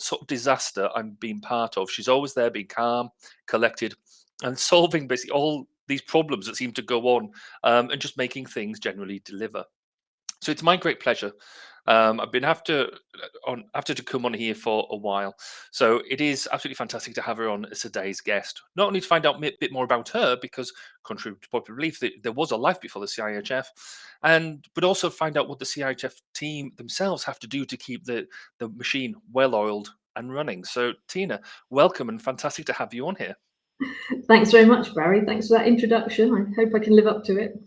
sort of disaster I'm being part of. She's always there, being calm, collected, and solving basically all these problems that seem to go on, and just making things generally deliver. So it's my great pleasure. I've been after to come on here for a while, so it is absolutely fantastic to have her on as today's guest. Not only to find out a bit more about her, because contrary to popular belief, there was a life before the CIEHF, and but also find out what the CIEHF team themselves have to do to keep the machine well oiled and running. So Tina, welcome and fantastic to have you on here. Thanks very much, Barry. Thanks for that introduction. I hope I can live up to it.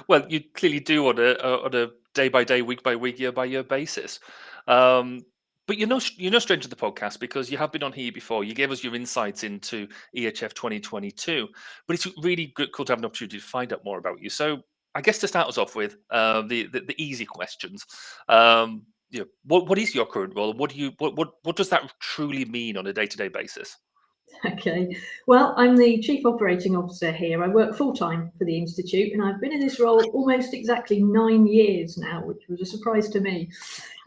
Well, you clearly do on a day by day, week by week, year by year basis. But you're no stranger to the podcast because you have been on here before. You gave us your insights into EHF 2022, but it's really cool to have an opportunity to find out more about you. So I guess to start us off with the easy questions. What is your current role? What does that truly mean on a day to day basis? Okay, well, I'm the Chief Operating Officer here. I work full-time for the Institute, and I've been in this role almost exactly 9 years now, which was a surprise to me.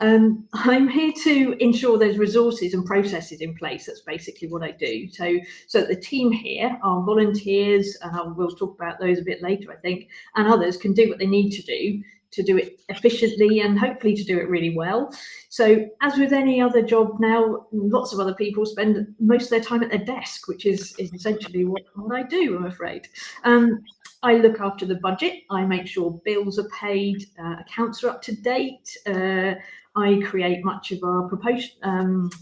I'm here to ensure there's resources and processes in place. That's basically what I do. So the team here, our volunteers, and we'll talk about those a bit later, I think, and others can do what they need to do it efficiently and hopefully to do it really well. So as with any other job now, lots of other people spend most of their time at their desk, which is essentially what I do, I'm afraid. I look after the budget. I make sure bills are paid, accounts are up to date. I create much of our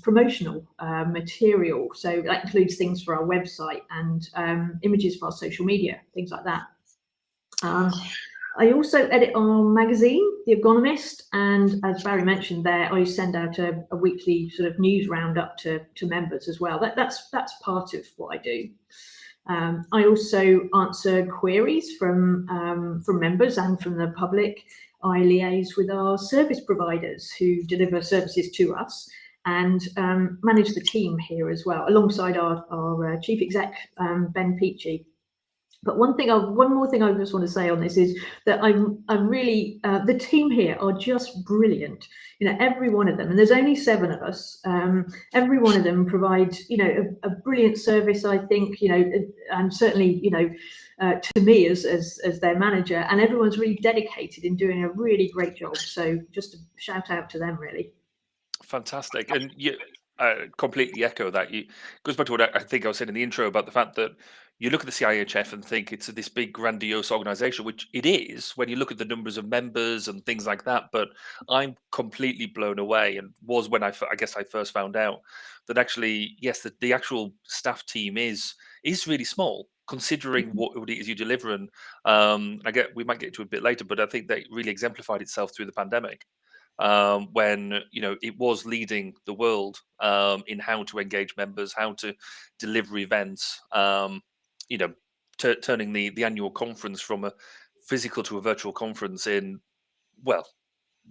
promotional material. So that includes things for our website and images for our social media, things like that. I also edit our magazine, The Ergonomist, and as Barry mentioned there, I send out a weekly sort of news roundup to members as well. That's part of what I do. I also answer queries from members and from the public. I liaise with our service providers who deliver services to us and manage the team here as well, alongside our chief exec, Ben Peachy. But one more thing I just want to say on this is that I'm really the team here are just brilliant. Every one of them, and there's only 7 of us. Every one of them provides a brilliant service. I think and certainly to me as their manager, and everyone's really dedicated in doing a really great job. So just a shout out to them, really. Fantastic, and you completely echo that. It goes back to what I think I was saying in the intro about the fact that you look at the CIEHF and think it's this big grandiose organization, which it is when you look at the numbers of members and things like that. But I'm completely blown away, and was when I guess I first found out that actually, yes, the actual staff team is really small considering what it is you deliver. And we might get to it a bit later, but I think that really exemplified itself through the pandemic, when it was leading the world in how to engage members, how to deliver events, turning the annual conference from a physical to a virtual conference in, well,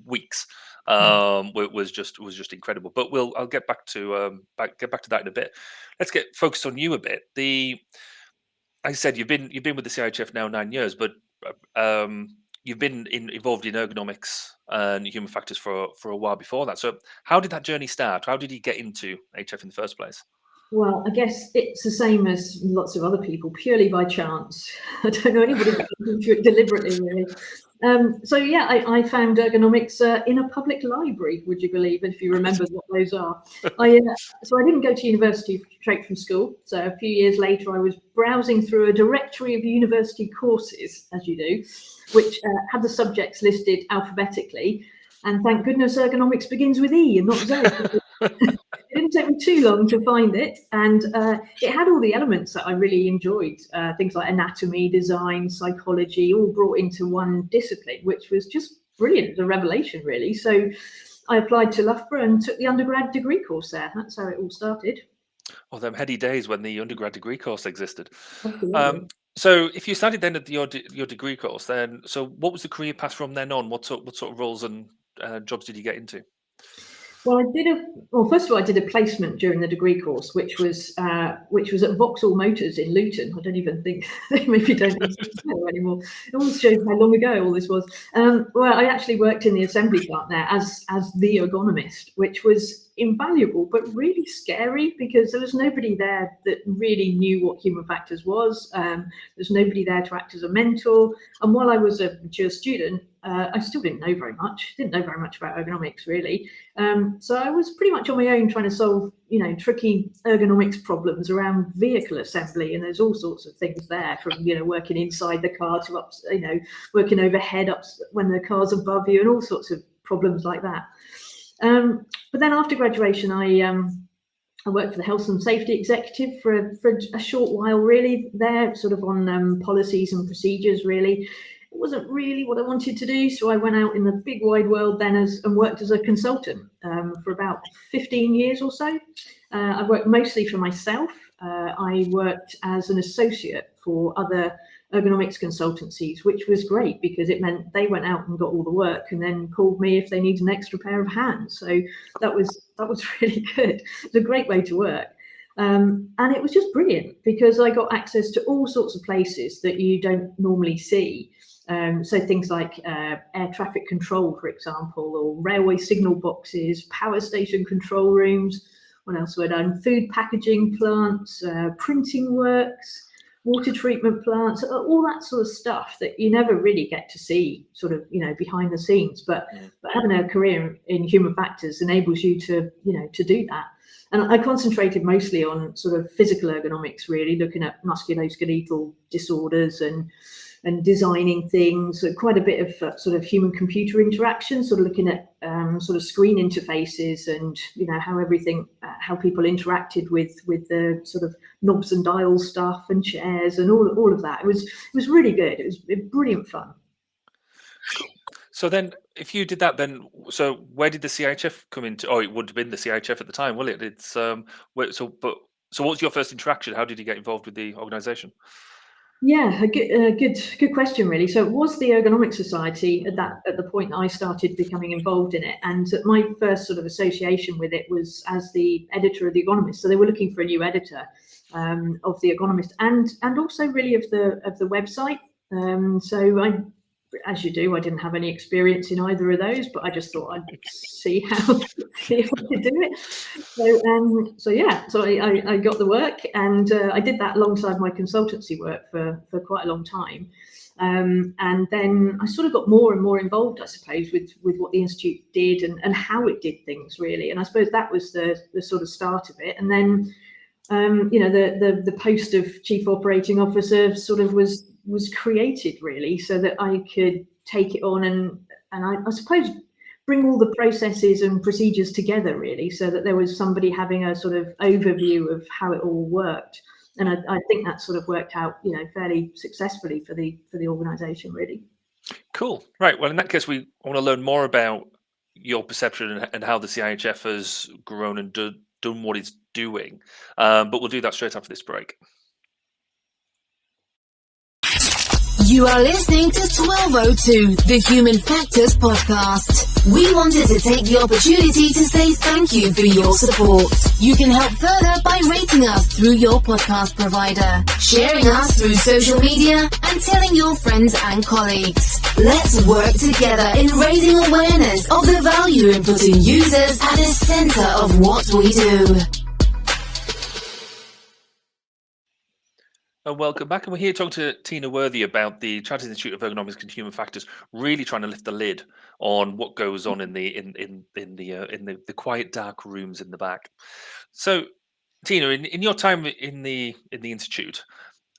weeks, was just incredible. But I'll get back to that in a bit. Let's get focused on you a bit. I said you've been with the CIHF now 9 years, but you've been involved in ergonomics and human factors for a while before that. So how did that journey start? How did you get into HF in the first place? Well, I guess it's the same as lots of other people, purely by chance. I don't know anybody that gets into it deliberately, really. So yeah, I found ergonomics in a public library, would you believe, if you remember what those are. So I didn't go to university straight from school. So a few years later, I was browsing through a directory of university courses, as you do, which had the subjects listed alphabetically. And thank goodness ergonomics begins with E and not Z. It didn't take me too long to find it, and it had all the elements that I really enjoyed, things like anatomy, design, psychology, all brought into one discipline, which was just brilliant. It was a revelation, really. So I applied to Loughborough and took the undergrad degree course there. That's how it all started. Well, them heady days when the undergrad degree course existed. Absolutely. So if you started then at your degree course, then so what was the career path from then on? What sort of roles and jobs did you get into? Well, first of all, I did a placement during the degree course, which was at Vauxhall Motors in Luton. I don't even think they maybe don't know anymore. It almost shows how long ago all this was. Well, I actually worked in the assembly plant there as the ergonomist, which was invaluable, but really scary, because there was nobody there that really knew what human factors was. There's nobody there to act as a mentor. And while I was a mature student, I still didn't know very much. Didn't know very much about ergonomics, really. So I was pretty much on my own trying to solve, tricky ergonomics problems around vehicle assembly. And there's all sorts of things there, from, working inside the car to up, working overhead up when the car's above you, and all sorts of problems like that. But then after graduation, I worked for the health and safety executive for a short while, really, there, sort of on policies and procedures, really. It wasn't really what I wanted to do, so I went out in the big wide world then and worked as a consultant for about 15 years or so. I worked mostly for myself. I worked as an associate for other ergonomics consultancies, which was great because it meant they went out and got all the work and then called me if they needed an extra pair of hands. So that was really good. It's a great way to work. And it was just brilliant because I got access to all sorts of places that you don't normally see. So things like air traffic control, for example, or railway signal boxes, power station control rooms. What else have I done? Food packaging plants, printing works, water treatment plants, all that sort of stuff that you never really get to see sort of, behind the scenes. But having a career in human factors enables you to, to do that. And I concentrated mostly on sort of physical ergonomics, really, looking at musculoskeletal disorders and designing things, quite a bit of sort of human computer interaction, sort of looking at sort of screen interfaces and, how people interacted with the sort of knobs and dials stuff and chairs and all of that. It was really good. It was brilliant fun. Cool. So then, if you did that, then so where did the CIHF come into? Oh, it would have been the CIHF at the time, will it? It's so what was your first interaction? How did you get involved with the organisation? Yeah, a good question, really. So it was the Ergonomics Society at the point that I started becoming involved in it, and my first sort of association with it was as the editor of the Ergonomist. So they were looking for a new editor of the Ergonomist, and also really of the website. So as you do, I didn't have any experience in either of those, but I just thought I'd see if I could do it. So I got the work, and I did that alongside my consultancy work for quite a long time. And then I sort of got more and more involved, I suppose, with what the Institute did and how it did things, really. And I suppose that was the sort of start of it. And then, the post of Chief Operating Officer sort of was created, really, so that I could take it on and I suppose bring all the processes and procedures together, really, so that there was somebody having a sort of overview of how it all worked. And I think that sort of worked out, fairly successfully for the organisation, really. Cool. Right. Well, in that case, we want to learn more about your perception and how the CIHF has grown and done what it's doing. But we'll do that straight after this break. You are listening to 1202, the Human Factors Podcast. We wanted to take the opportunity to say thank you for your support. You can help further by rating us through your podcast provider, sharing us through social media, and telling your friends and colleagues. Let's work together in raising awareness of the value in putting users at the center of what we do. And welcome back. And we're here talking to Tina Worthy about the Chartered Institute of Ergonomics and Human Factors, really trying to lift the lid on what goes on in the quiet, dark rooms in the back. So, Tina, in your time in the institute,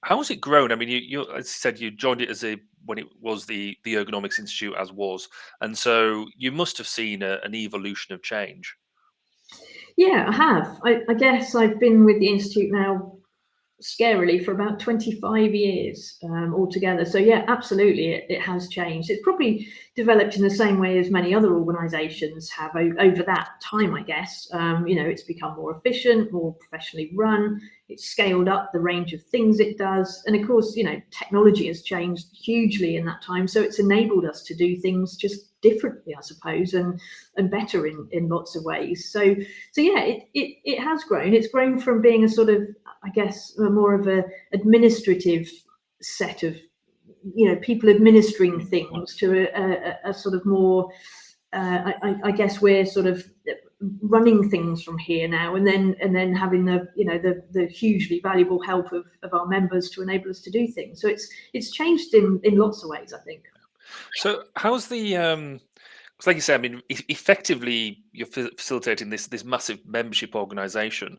how has it grown? I mean, you as you said, you joined it when it was the Ergonomics Institute as was, and so you must have seen an evolution of change. Yeah, I have. I guess I've been with the Institute now scarily for about 25 years altogether. So yeah, absolutely, it has changed. It's probably developed in the same way as many other organisations have over that time, I guess. It's become more efficient, more professionally run. It's scaled up the range of things it does. And of course, technology has changed hugely in that time. So it's enabled us to do things just differently, I suppose, and better in lots of ways. So yeah, it has grown. It's grown from being a sort of, I guess, more of a administrative set of, people administering things to a sort of more, I guess we're sort of running things from here now, and then having the hugely valuable help of our members to enable us to do things. So it's changed in lots of ways, I think. So how's the 'cause like you said, I mean, effectively you're facilitating this massive membership organization.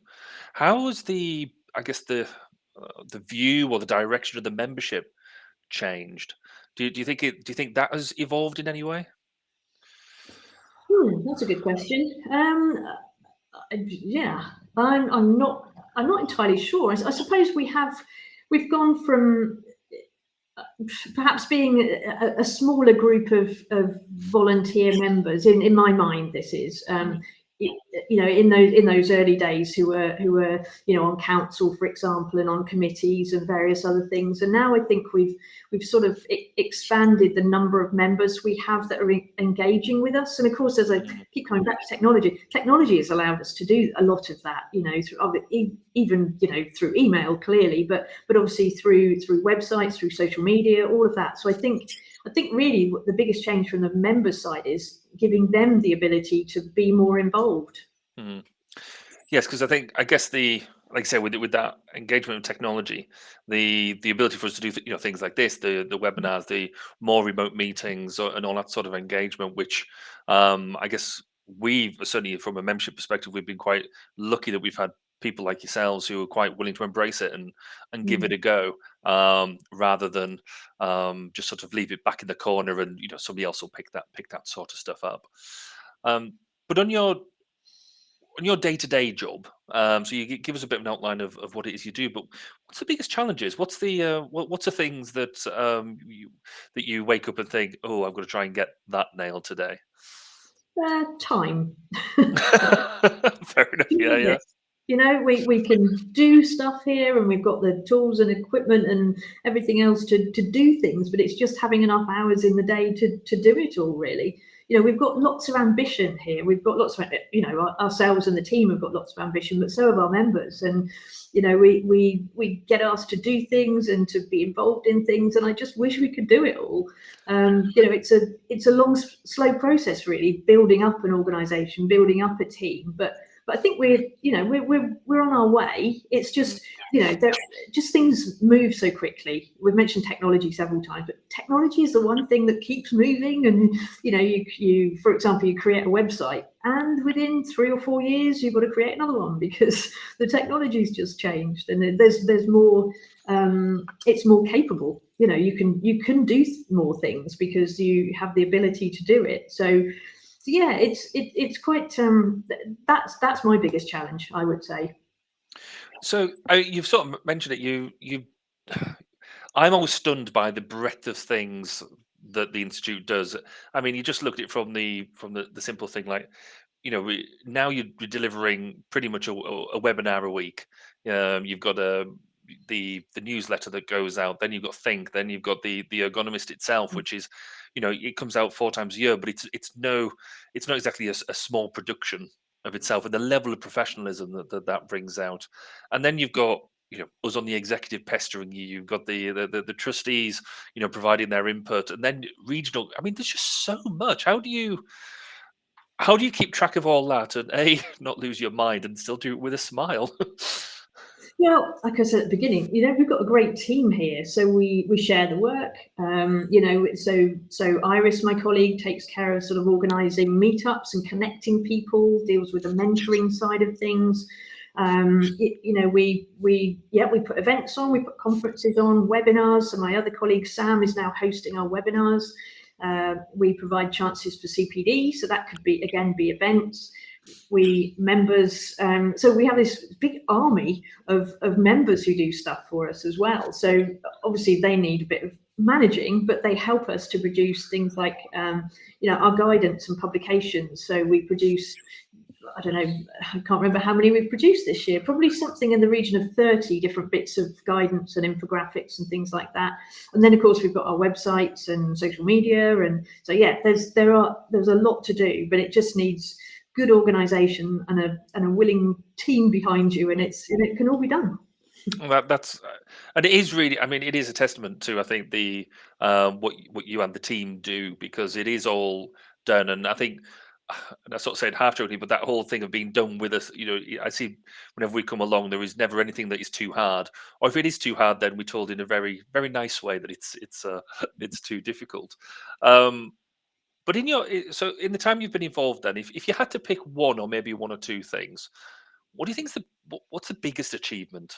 How has I guess the view or the direction of the membership changed? Do you think do you think that has evolved in any way? That's a good question. Yeah, I'm not entirely sure. I suppose we've gone from perhaps being a smaller group of volunteer members. In my mind, this is in those early days who were on council, for example, and on committees and various other things. And now I think we've sort of expanded the number of members we have that are engaging with us. And of course, as I keep coming back to technology has allowed us to do a lot of that, even through email, clearly, but obviously through websites, through social media, all of that. So I think really what the biggest change from the member side is giving them the ability to be more involved. Mhm. Yes, because I guess like I say, with that engagement with technology, the ability for us to do things like this, the webinars, the more remote meetings, and all that sort of engagement, which I guess we've certainly from a membership perspective, we've been quite lucky that we've had people like yourselves who are quite willing to embrace it and give it Mm. a go, rather than just sort of leave it back in the corner and somebody else will pick that sort of stuff up. But on your day-to-day job, so you give us a bit of an outline of what it is you do, but what's the biggest challenges? What's the things that you wake up and think, oh, I've got to try and get that nailed today? Time. Fair enough. Yeah, yeah. Yes. We can do stuff here, and we've got the tools and equipment and everything else to do things, but it's just having enough hours in the day to do it all, really. We've got lots of ambition here. We've got lots of, ourselves and the team have got lots of ambition, but so have our members. And, we get asked to do things and to be involved in things, and I just wish we could do it all. It's a long, slow process, really, building up an organisation, building up a team, but I think we're on our way. It's just just things move so quickly. We've mentioned technology several times, but technology is the one thing that keeps moving. And you for example, you create a website, and within 3 or 4 years, you've got to create another one because the technology's just changed, and there's more. It's more capable. You can do more things because you have the ability to do it. So yeah, it's quite that's my biggest challenge, I would say. So you've sort of mentioned it. I'm always stunned by the breadth of things that the institute does. I mean, you just looked at it from the simple thing like, now you're delivering pretty much a webinar a week. You've got the newsletter that goes out. Then you've got Think. Then you've got the Ergonomist itself, which is, it comes out 4 times a year, but it's not exactly a small production of itself, and the level of professionalism that brings out. And then you've got us on the executive pestering you. You've got the trustees, providing their input, and then regional. I mean, there's just so much. How do you keep track of all that and a not lose your mind and still do it with a smile? Well, like I said at the beginning, we've got a great team here, so we share the work. So Iris, my colleague, takes care of sort of organising meetups and connecting people, deals with the mentoring side of things. We put events on, we put conferences on, webinars. So my other colleague Sam is now hosting our webinars. We provide chances for CPD, so that could be events. So we have this big army of members who do stuff for us as well. So obviously they need a bit of managing, but they help us to produce things like our guidance and publications. So we produce, I don't know, I can't remember how many we've produced this year, probably something in the region of 30 different bits of guidance and infographics and things like that. And then of course we've got our websites and social media, and so yeah, there's a lot to do, but it just needs good organization and a willing team behind you, and it can all be done. Well, that's and it is really. I mean, it is a testament to I think the what you and the team do, because it is all done. And I think and I sort of said half jokingly, but that whole thing of being done with us, I see whenever we come along, there is never anything that is too hard, or if it is too hard, then we're told in a very, very nice way that it's it's too difficult. Um, but so in the time you've been involved, then, if you had to pick one or maybe one or two things, what do you think what's the biggest achievement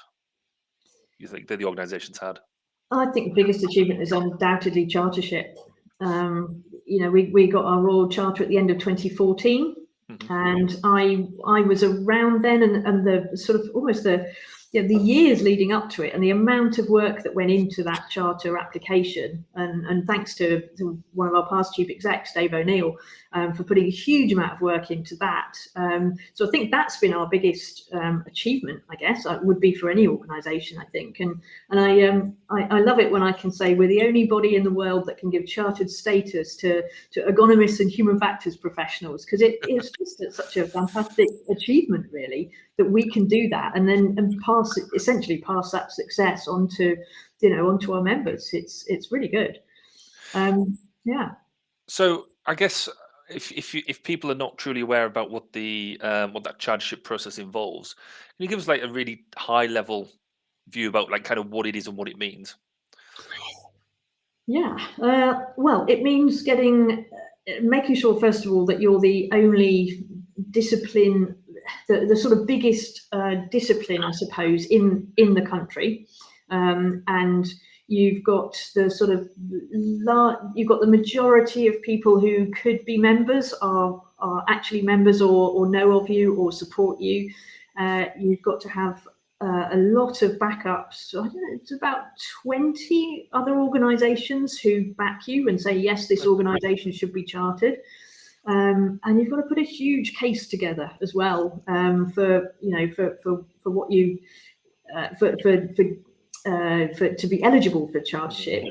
you think that the organisation's had? I think the biggest achievement is undoubtedly chartership. We got our Royal Charter at the end of 2014, and I was around then, and the sort of almost the years leading up to it, and the amount of work that went into that charter application, and thanks to one of our past chief execs, Dave O'Neill, for putting a huge amount of work into that. So I think that's been our biggest achievement, I guess. It would be for any organisation, I think. And I love it when I can say we're the only body in the world that can give chartered status to ergonomists and human factors professionals, because it is just such a fantastic achievement, really, that we can do that and essentially pass that success onto our members. It's really good. Yeah. So I guess if people are not truly aware about what that chartership process involves, can you give us like a really high level view about like kind of what it is and what it means? Yeah. Well, it means making sure, first of all, that you're the only discipline, the sort of biggest discipline, I suppose, in the country, and you've got the sort of you've got the majority of people who could be members are actually members or know of you or support you. You've got to have a lot of backups. I don't know, it's about 20 other organisations who back you and say, yes, this organisation should be chartered. And you've got to put a huge case together as well for what you for to be eligible for chartership.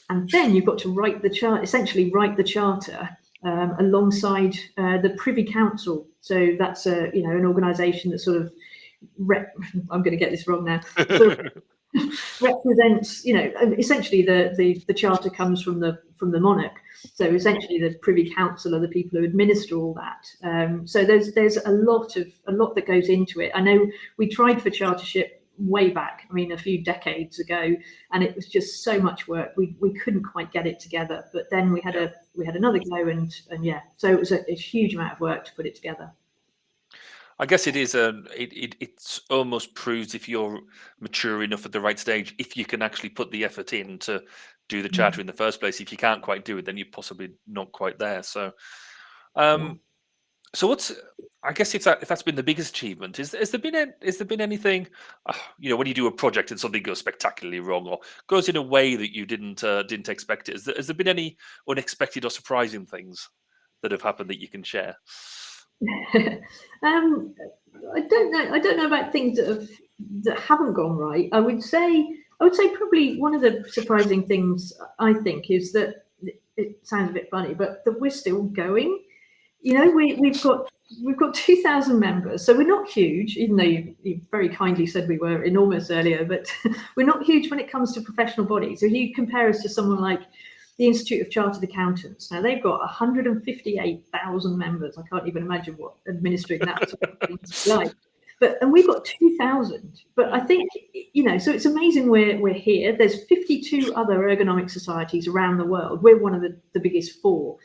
And then you've got to write the charter alongside the Privy Council. So that's an organisation that sort of I'm going to get this wrong now. Sort of represents, essentially the charter comes from the monarch. So essentially the Privy Council are the people who administer all that. So there's a lot that goes into it. I know we tried for chartership way back, a few decades ago, and it was just so much work. We couldn't quite get it together. But then we had another go, and yeah, so it was a huge amount of work to put it together. I guess it is it's almost proves if you're mature enough at the right stage, if you can actually put the effort in to do the charter in the first place. If you can't quite do it, then you're possibly not quite there. So, so I guess if that's been the biggest achievement, has there been anything, when you do a project and something goes spectacularly wrong or goes in a way that you didn't expect it? Has there been any unexpected or surprising things that have happened that you can share? I don't know about things that haven't gone right. I would say probably one of the surprising things, I think, is that it sounds a bit funny, but that we're still going. We've got 2,000 members, so we're not huge, even though you very kindly said we were enormous earlier, but we're not huge when it comes to professional bodies. So if you compare us to someone like the Institute of Chartered Accountants, now they've got 158,000 members. I can't even imagine what administering that sort of thing is like. And we've got 2,000. But I think, so it's amazing we're here. There's 52 other ergonomic societies around the world. We're one of the biggest four.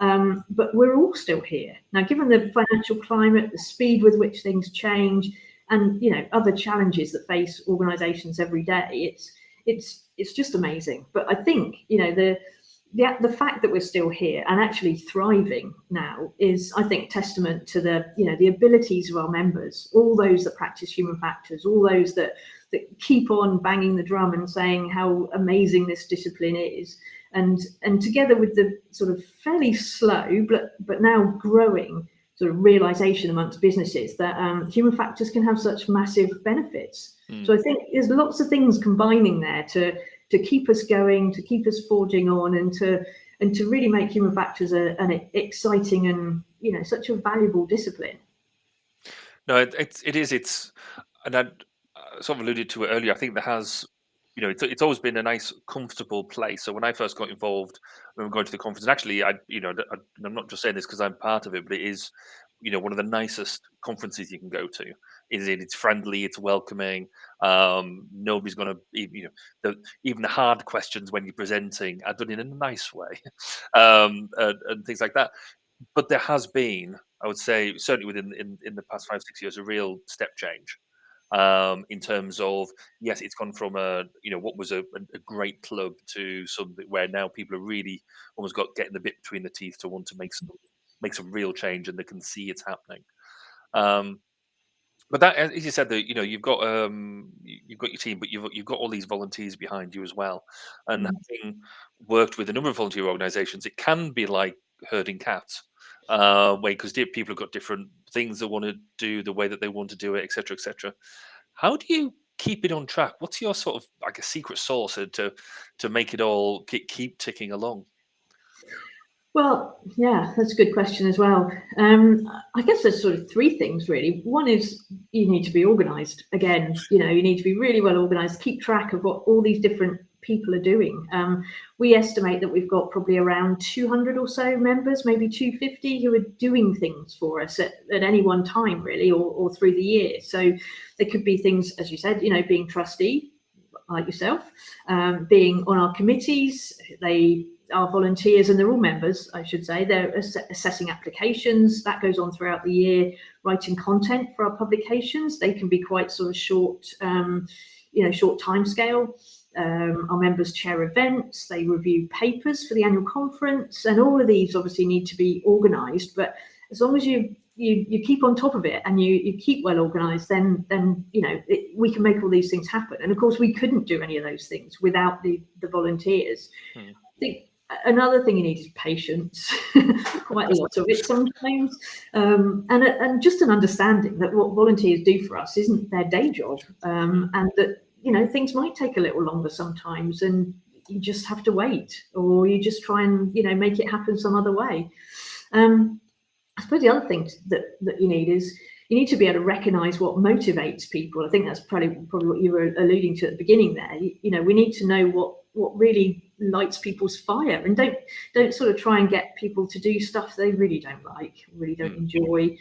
But we're all still here. Now, given the financial climate, the speed with which things change, and other challenges that face organisations every day, it's just amazing. But I think the fact that we're still here and actually thriving now is, I think, testament to the abilities of our members, all those that practice human factors, all those that keep on banging the drum and saying how amazing this discipline is. And together with the sort of fairly slow but now growing sort of realization amongst businesses that human factors can have such massive benefits. So I think there's lots of things combining there to keep us going, to keep us forging on, and to really make human factors an exciting and such a valuable discipline. No, it is. And I sort of alluded to it earlier. I think there has it's always been a nice, comfortable place. So when I first got involved, when we were going to the conference, and actually, I'm not just saying this because I'm part of it, but it is, one of the nicest conferences you can go to. It's friendly, it's welcoming. Nobody's going to, even the hard questions when you're presenting are done in a nice way, and things like that. But there has been, I would say, certainly within in the past 5 6 years, a real step change, in terms of, yes, it's gone from what was a great club to something where now people are really almost getting the bit between the teeth to want to make some real change, and they can see it's happening. Um, but that, as you said, that you've got your team, but you've got all these volunteers behind you as well. And Mm. having worked with a number of volunteer organisations, it can be like herding cats, way, because people have got different things they want to do, the way that they want to do it, etc., etc. How do you keep it on track? What's your sort of, like, a secret sauce, to make it all keep ticking along? Well, yeah, that's a good question as well. I guess there's sort of three things really. One is you need to be organised. Again, you need to be really well organised, keep track of what all these different people are doing. We estimate that we've got probably around 200 or so members, maybe 250, who are doing things for us at any one time, really, or through the year. So there could be things, as you said, being trustee, like yourself, being on our committees. They are volunteers, and they're all members, I should say. They're assessing applications. That goes on throughout the year. Writing content for our publications. They can be quite sort of short, short time scale. Our members chair events. They review papers for the annual conference, and all of these obviously need to be organised. But as long as you keep on top of it and you keep well organised, then we can make all these things happen. And of course, we couldn't do any of those things without the volunteers. I think another thing you need is patience, quite a lot of it sometimes, and just an understanding that what volunteers do for us isn't their day job, and that things might take a little longer sometimes, and you just have to wait, or you just try and make it happen some other way. I suppose the other thing that you need is you need to be able to recognise what motivates people. I think that's probably what you were alluding to at the beginning there. We need to know what really lights people's fire, and don't sort of try and get people to do stuff they really don't like, really don't enjoy.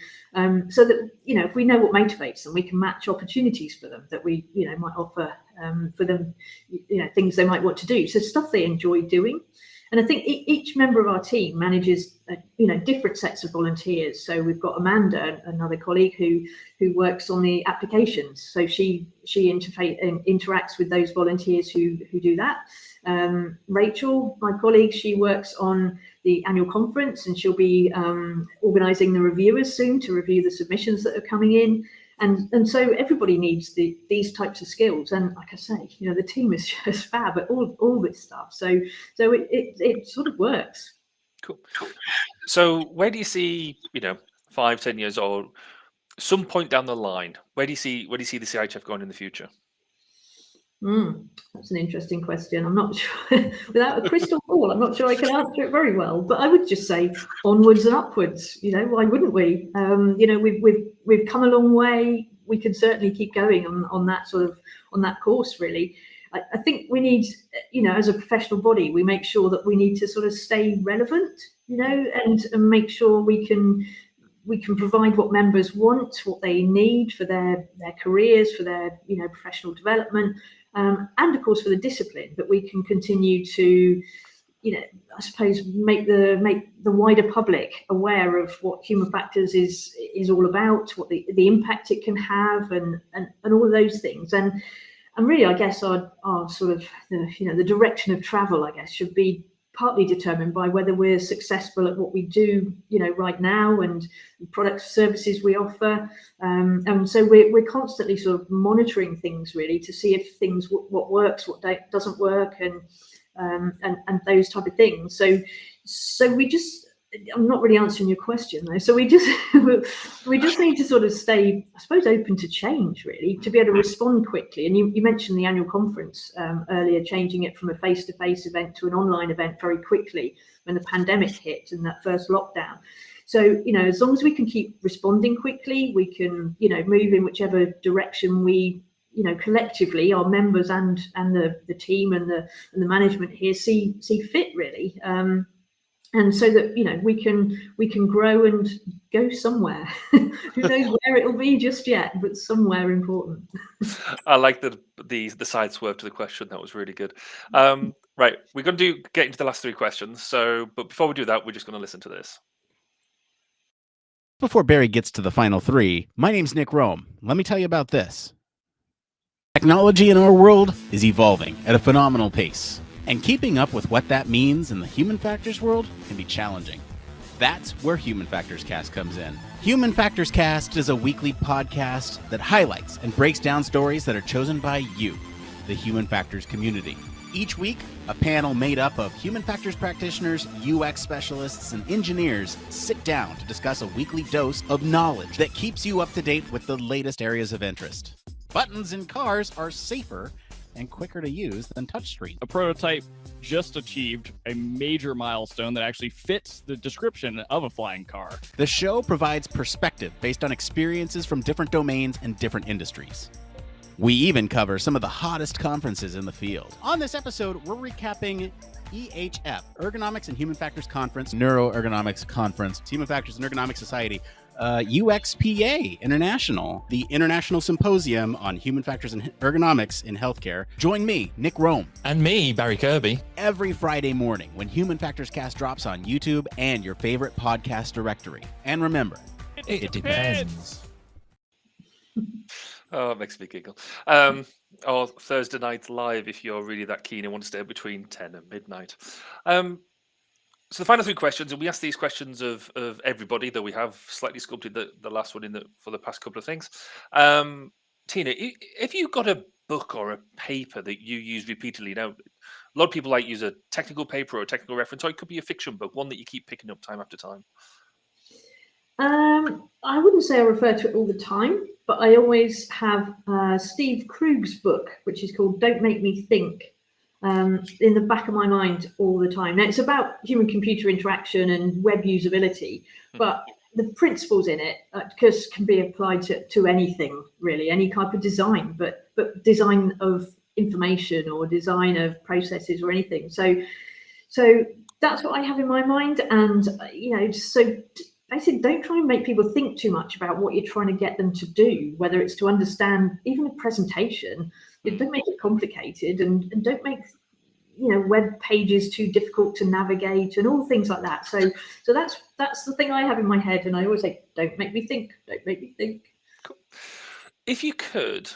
So that if we know what motivates them, we can match opportunities for them that we might offer for them, things they might want to do. So stuff they enjoy doing. And I think each member of our team manages, different sets of volunteers. So we've got Amanda, another colleague who works on the applications. So she interacts with those volunteers who do that. Rachel, my colleague, she works on the annual conference, and she'll be organising the reviewers soon to review the submissions that are coming in. And so everybody needs these types of skills, and like I say, the team is just fab at all this stuff. So it sort of works. Cool. So where do you see, 5 10 years, or some point down the line, where do you see the CIHF going in the future? That's an interesting question. I'm not sure. Without a crystal ball, I'm not sure I can answer it very well. But I would just say onwards and upwards. Why wouldn't we? We've come a long way. We can certainly keep going on that course. Really, I think we need, as a professional body, we make sure that we need to sort of stay relevant, and make sure we can provide what members want, what they need for their careers, for their professional development, and of course for the discipline, that we can continue to, I suppose, make the wider public aware of what human factors is all about, what the impact it can have, and all of those things. And really, I guess our sort of the direction of travel, I guess, should be partly determined by whether we're successful at what we do, right now, and the products, services we offer. And so we're constantly sort of monitoring things, really, to see if things, what works, what doesn't work, and those type of things. So we just, I'm not really answering your question though. So we just need to sort of stay, I suppose, open to change, really, to be able to respond quickly. And you mentioned the annual conference earlier, changing it from a face-to-face event to an online event very quickly when the pandemic hit and that first lockdown. So, as long as we can keep responding quickly, we can, move in whichever direction we collectively our members and the team and the management here see fit, really. And so that we can grow and go somewhere. Who knows where it'll be just yet, but somewhere important. I like the side swerve to the question. That was really good. Right, we're going to get into the last three questions. But before we do that, we're just going to listen to this. Before Barry gets to the final three, my name's Nick Rome. Let me tell you about this. Technology in our world is evolving at a phenomenal pace, and keeping up with what that means in the human factors world can be challenging. That's where Human Factors Cast comes in. Human Factors Cast is a weekly podcast that highlights and breaks down stories that are chosen by you, the Human Factors community. Each week, a panel made up of human factors practitioners, UX specialists, and engineers sit down to discuss a weekly dose of knowledge that keeps you up to date with the latest areas of interest. Buttons in cars are safer and quicker to use than touchscreen. A prototype just achieved a major milestone that actually fits the description of a flying car. The show provides perspective based on experiences from different domains and different industries. We even cover some of the hottest conferences in the field. On this episode, we're recapping EHF, Ergonomics and Human Factors Conference, Neuroergonomics Conference, Human Factors and Ergonomics Society, UXPA International, the International Symposium on Human Factors and Ergonomics in Healthcare. Join me, Nick Rome. And me, Barry Kirby. Every Friday morning when Human Factors Cast drops on YouTube and your favorite podcast directory. And remember, It depends. Oh, it makes me giggle. Or Thursday night live if you're really that keen and want to stay between 10 and midnight. So the final three questions, and we ask these questions of everybody, though we have slightly sculpted the last one for the past couple of things. Tina, if you got a book or a paper that you use repeatedly, now a lot of people like use a technical paper or a technical reference, or it could be a fiction book, one that you keep picking up time after time. I wouldn't say I refer to it all the time, but I always have Steve Krug's book, which is called Don't Make Me Think, in the back of my mind all the time. Now, it's about human-computer interaction and web usability, but the principles in it can be applied to anything, really, any type of design, but design of information or design of processes or anything. So that's what I have in my mind, and so basically, don't try and make people think too much about what you're trying to get them to do, whether it's to understand even a presentation. Don't make it complicated, and don't make web pages too difficult to navigate and all things like that. So that's the thing I have in my head, and I always say, don't make me think. Don't make me think. Cool. If you could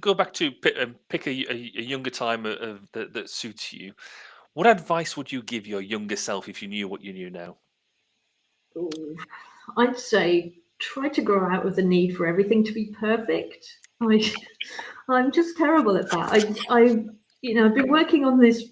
go back to pick a younger time that suits you, what advice would you give your younger self if you knew what you knew now? Ooh, I'd say try to grow out of the need for everything to be perfect. I'm just terrible at that. I've been working on this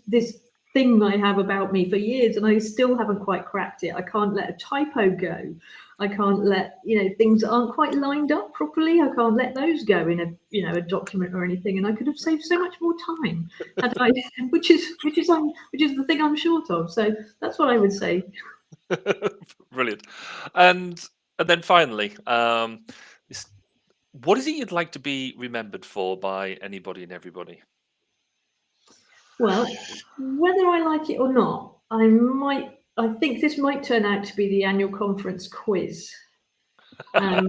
thing I have about me for years, and I still haven't quite cracked it. I can't let a typo go. I can't let things that aren't quite lined up properly. I can't let those go in a document or anything. And I could have saved so much more time, which is the thing I'm short of. So that's what I would say. Brilliant. And then finally, what is it you'd like to be remembered for by anybody and everybody? Well, whether I like it or not, I think this might turn out to be the annual conference quiz. For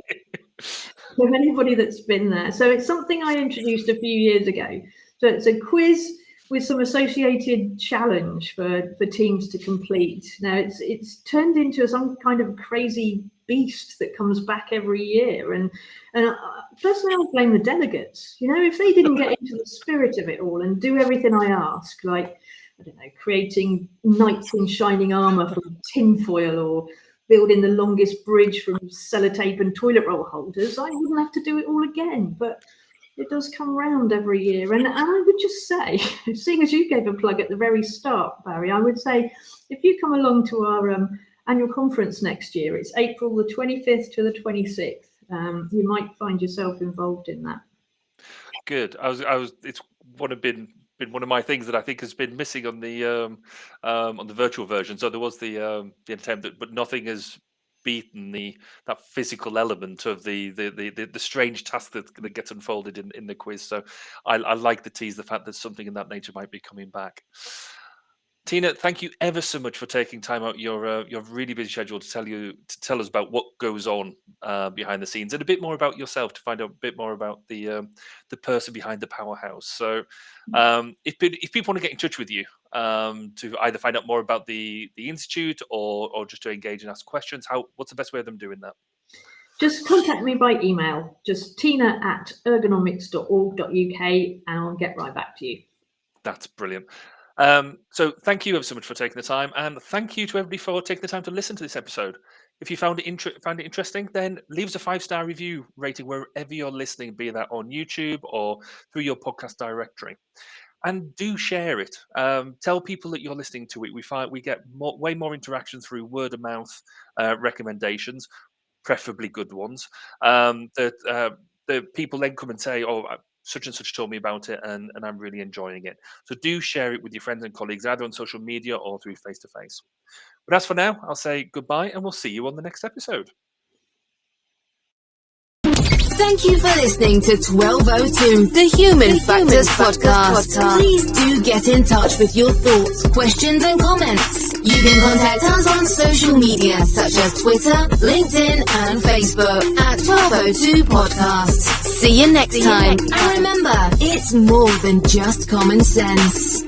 anybody that's been there. So it's something I introduced a few years ago. So it's a quiz with some associated challenge for teams to complete. Now it's turned into some kind of crazy beast that comes back every year, and personally I blame the delegates. If they didn't get into the spirit of it all and do everything I ask, like creating knights in shining armor from tinfoil or building the longest bridge from sellotape and toilet roll holders, I wouldn't have to do it all again. But it does come round every year. And I would just say, seeing as you gave a plug at the very start, Barry, I would say if you come along to our annual conference next year, it's April the 25th to the 26th. You might find yourself involved in that. Good. It's been one of my things that I think has been missing on the virtual version. So there was the attempt, but nothing has beaten that physical element of the strange task that gets unfolded in the quiz. So I like the tease, the fact that something in that nature might be coming back. Tina, thank you ever so much for taking time out your really busy schedule to tell us about what goes on behind the scenes and a bit more about yourself, to find out a bit more about the person behind the powerhouse. So, if people want to get in touch with you to either find out more about the institute or just to engage and ask questions, what's the best way of them doing that? Just contact me by email, just tina@ergonomics.org.uk, and I'll get right back to you. That's brilliant. So thank you ever so much for taking the time, and thank you to everybody for taking the time to listen to this episode. If you found it interesting, then leave us a 5-star review rating wherever you're listening, be that on YouTube or through your podcast directory. And do share it. Tell people that you're listening to it. We get way more interaction through word of mouth recommendations, preferably good ones. The people then come and say, "Oh, such and such told me about it, and I'm really enjoying it." So do share it with your friends and colleagues, either on social media or through face-to-face. But as for now, I'll say goodbye, and we'll see you on the next episode. Thank you for listening to 1202, the Human Factors Podcast. Please do get in touch with your thoughts, questions, and comments. You can contact us on social media such as Twitter, LinkedIn, and Facebook at 1202 Podcast. See you next time. And remember, it's more than just common sense.